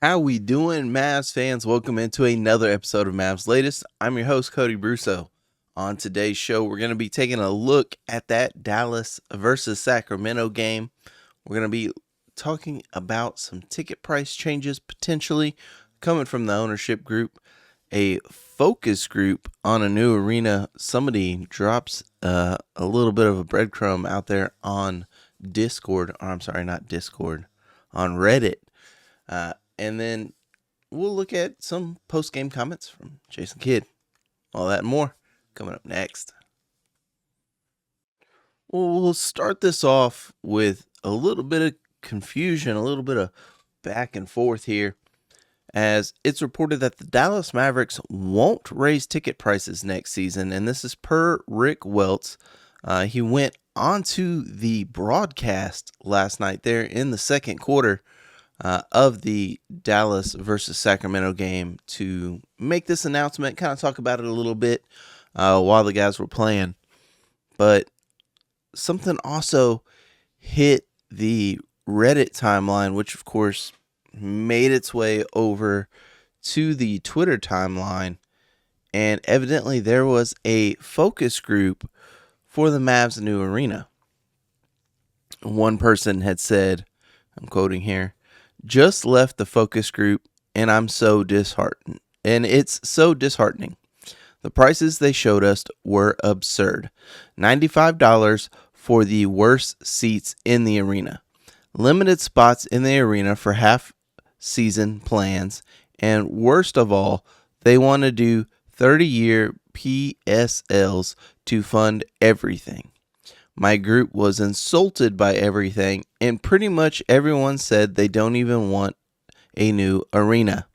How we doing, Mavs fans? Welcome into another episode of Mavs Latest. I'm your host, Cody Brusso. On today's show, we're going to be taking a look at that Dallas versus Sacramento game. We're going to be talking about some ticket price changes potentially coming from the ownership group, a focus group on a new arena. Somebody drops a little bit of a breadcrumb out there on Discord, or I'm sorry, not Discord, on Reddit. And then we'll look at some post-game comments from Jason Kidd. All that and more coming up next. Well, we'll start this off with a little bit of confusion, a little bit of back and forth here, as it's reported that the Dallas Mavericks won't raise ticket prices next season, and this is per Rick Welts. He went onto the broadcast last night there in the second quarter of the Dallas versus Sacramento game to make this announcement, kind of talk about it a little bit while the guys were playing. But something also hit the Reddit timeline, which of course made its way over to the Twitter timeline. And evidently there was a focus group for the Mavs new arena. One person had said, I'm quoting here, "Just left the focus group and I'm so disheartened. And it's so disheartening. The prices they showed us were absurd. $95 for the worst seats in the arena. Limited spots in the arena for half-season plans. And worst of all, they want to do 30-year PSLs to fund everything. My group was insulted by everything, and pretty much everyone said they don't even want a new arena.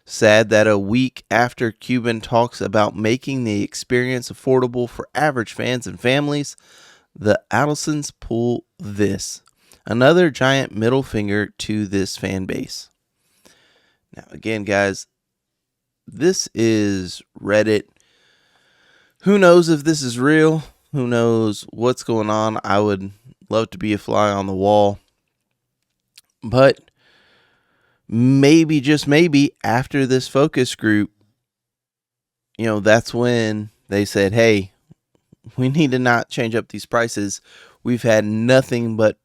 Sad that a week after Cuban talks about making the experience affordable for average fans and families, the Adelsons pull this. Another giant middle finger to this fan base." Now, again, guys, this is Reddit. Who knows if this is real? Who knows what's going on? I would love to be a fly on the wall. But maybe, just maybe, after this focus group, that's when they said, hey, we need to not change up these prices. We've had nothing but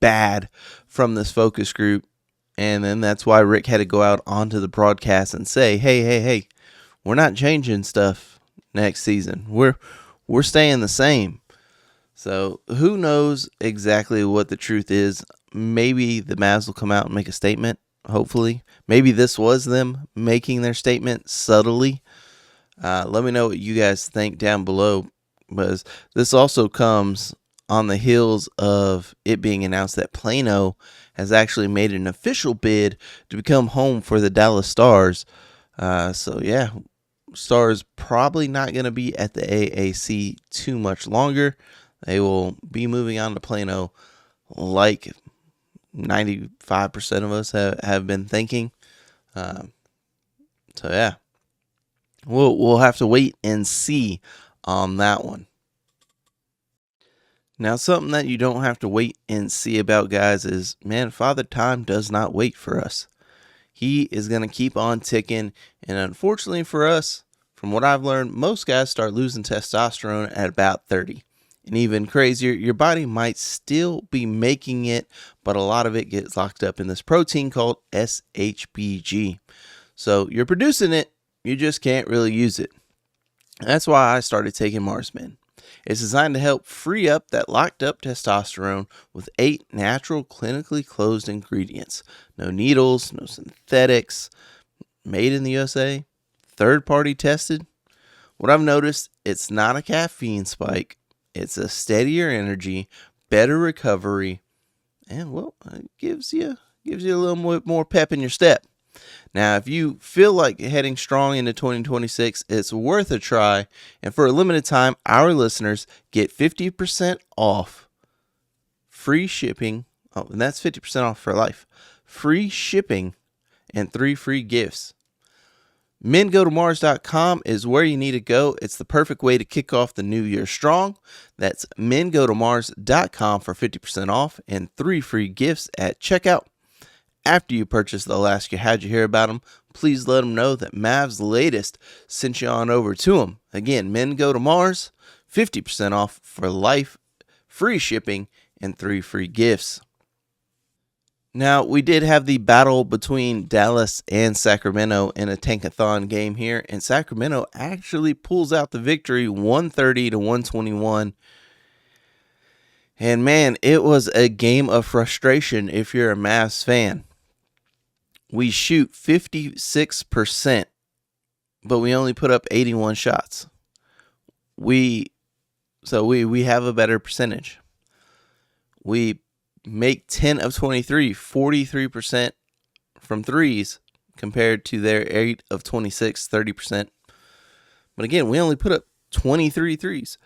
bad from this focus group. And then that's why Rick had to go out onto the broadcast and say, hey, we're not changing stuff next season. We're staying the same. So who knows exactly what the truth is. Maybe the Mavs will come out and make a statement, hopefully. Maybe this was them making their statement subtly. Let me know what you guys think down below, because this also comes on the heels of it being announced that Plano has actually made an official bid to become home for the Dallas Stars. So yeah, Stars probably not going to be at the AAC too much longer. They will be moving on to Plano, like 95% of us have been thinking. So yeah, we'll have to wait and see on that one. Now, something that you don't have to wait and see about, guys, is, man, Father Time does not wait for us. He is going to keep on ticking, and unfortunately for us, from what I've learned, most guys start losing testosterone at about 30. And even crazier, your body might still be making it, but a lot of it gets locked up in this protein called SHBG. So you're producing it, you just can't really use it. That's why I started taking Marsmen. It's designed to help free up that locked up testosterone with 8 natural, clinically closed ingredients. No needles, no synthetics, made in the USA, third-party tested. What I've noticed, it's not a caffeine spike. It's a steadier energy, better recovery, and, well, it gives you a little more pep in your step. Now, if you feel like heading strong into 2026, it's worth a try. And for a limited time, our listeners get 50% off, free shipping. Oh, and that's 50% off for life. Free shipping and 3 free gifts. mengotomars.com is where you need to go. It's the perfect way to kick off the new year strong. That's mengotomars.com for 50% off and 3 free gifts at checkout. after you purchase, they'll ask you, how'd you hear about them? Please let them know that Mavs Latest sent you on over to them. Again, men go to Mars, 50% off for life, free shipping, and 3 free gifts. Now, we did have the battle between Dallas and Sacramento in a tankathon game here, and Sacramento actually pulls out the victory 130 to 121. And man, it was a game of frustration if you're a Mavs fan. We shoot 56%, but we only put up 81 shots. We have a better percentage. We make 10 of 23, 43% from threes compared to their 8 of 26, 30%. But again, we only put up 23 threes.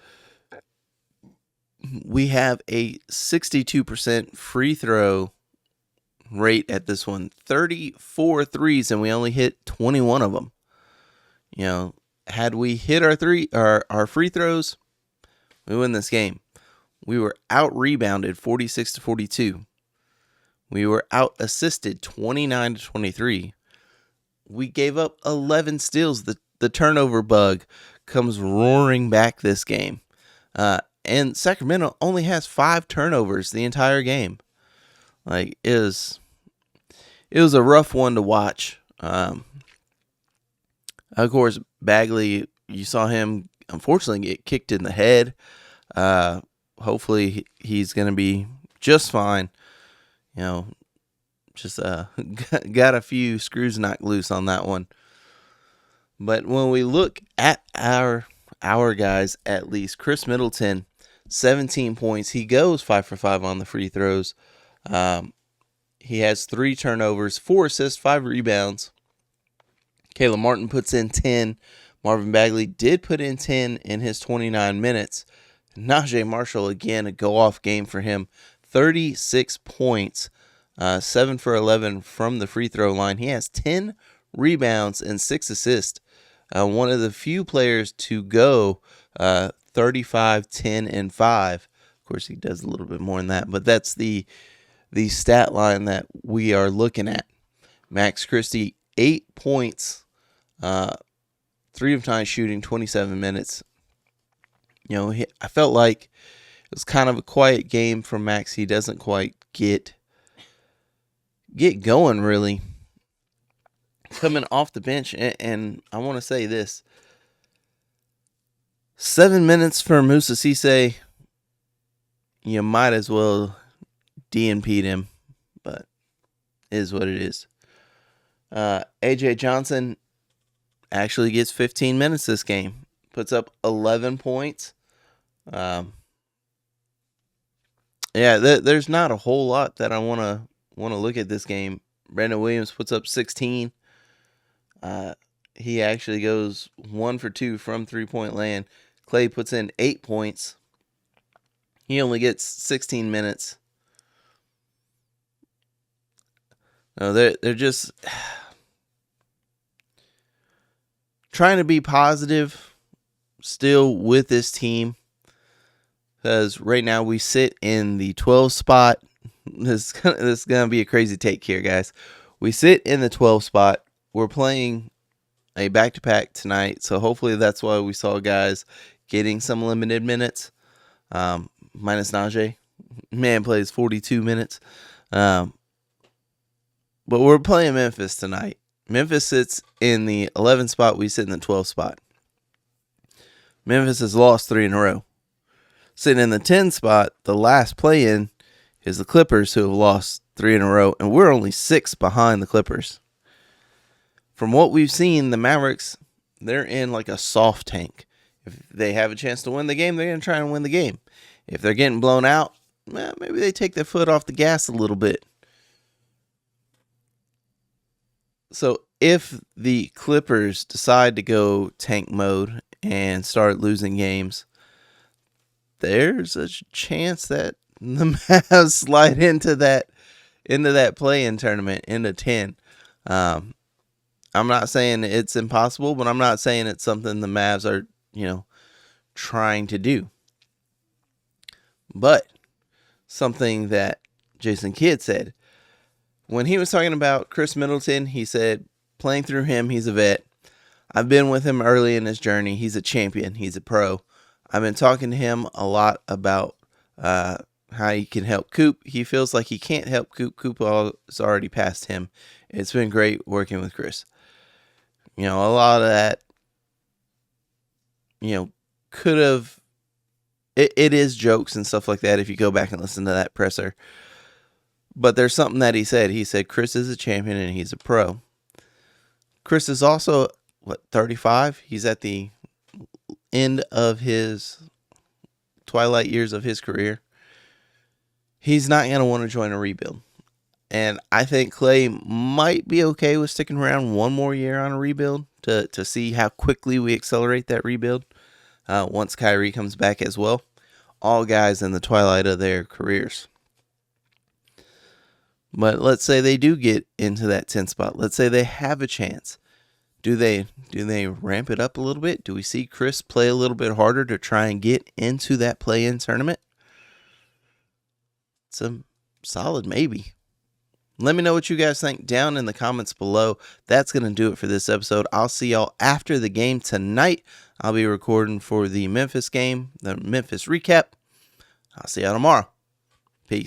We have a 62% free throw rate at this one, 34 threes, and we only hit 21 of them. You know, had we hit our free throws, we win this game. We were out rebounded 46 to 42. We were out assisted 29 to 23. We gave up 11 steals. The turnover bug comes roaring back this game. And Sacramento only has 5 turnovers the entire game. Like, it was a rough one to watch. Of course, Bagley, you saw him unfortunately get kicked in the head. Hopefully he's going to be just fine. You know, just got a few screws knocked loose on that one. But when we look at our guys, at least Chris Middleton, 17 points. He goes 5 for 5 on the free throws. He has 3 turnovers, 4 assists, 5 rebounds. Caleb Martin puts in 10. Marvin Bagley did put in 10 in his 29 minutes. Najee Marshall, again, a go-off game for him. 36 points, 7 for 11 from the free throw line. He has 10 rebounds and 6 assists. One of the few players to go 35, 10, and 5. Of course, he does a little bit more than that, but that's the stat line that we are looking at. Max Christie, 8 points, 3 of 9 shooting, 27 minutes. You know, I felt like it was kind of a quiet game from Max. He doesn't quite get going, really, coming off the bench. And I want to say this. 7 minutes for Moussa Cisse, you might as well DNP'd him, but it is what it is. AJ Johnson actually gets 15 minutes this game, puts up 11 points. There's not a whole lot that I want to look at this game. Brandon Williams puts up 16. He actually goes 1 for 2 from 3-point land. Clay puts in 8 points. He only gets 16 minutes. No, they're just trying to be positive still with this team, because right now we sit in the 12 spot. This is gonna be a crazy take here, guys. We sit in the 12 spot. We're playing a back-to-back tonight, so hopefully that's why we saw guys getting some limited minutes. Minus Najee. Man plays 42 minutes. But we're playing Memphis tonight. Memphis sits in the 11 spot. We sit in the 12 spot. Memphis has lost 3 in a row. Sitting in the 10 spot, the last play-in is the Clippers, who have lost 3 in a row, and we're only 6 behind the Clippers. From what we've seen, the Mavericks, they're in like a soft tank. If they have a chance to win the game, they're going to try and win the game. If they're getting blown out, maybe they take their foot off the gas a little bit. So if the Clippers decide to go tank mode and start losing games, there's a chance that the Mavs slide into that play-in tournament into 10. I'm not saying it's impossible, but I'm not saying it's something the Mavs are, trying to do. But something that Jason Kidd said, when he was talking about Chris Middleton, he said, playing through him, he's a vet. I've been with him early in his journey. He's a champion. He's a pro. I've been talking to him a lot about how he can help Coop. He feels like he can't help Coop. Coop is already past him. It's been great working with Chris. A lot of that, could have... It is jokes and stuff like that if you go back and listen to that presser. But there's something that he said. He said Chris is a champion and he's a pro. Chris is also, 35? He's at the end of his twilight years of his career. He's not going to want to join a rebuild. And I think Clay might be okay with sticking around one more year on a rebuild to see how quickly we accelerate that rebuild once Kyrie comes back as well. All guys in the twilight of their careers. But let's say they do get into that 10 spot. Let's say they have a chance. Do they ramp it up a little bit? Do we see Chris play a little bit harder to try and get into that play-in tournament? It's a solid maybe. Let me know what you guys think down in the comments below. That's going to do it for this episode. I'll see y'all after the game tonight. I'll be recording for the Memphis game, the Memphis recap. I'll see y'all tomorrow. Peace.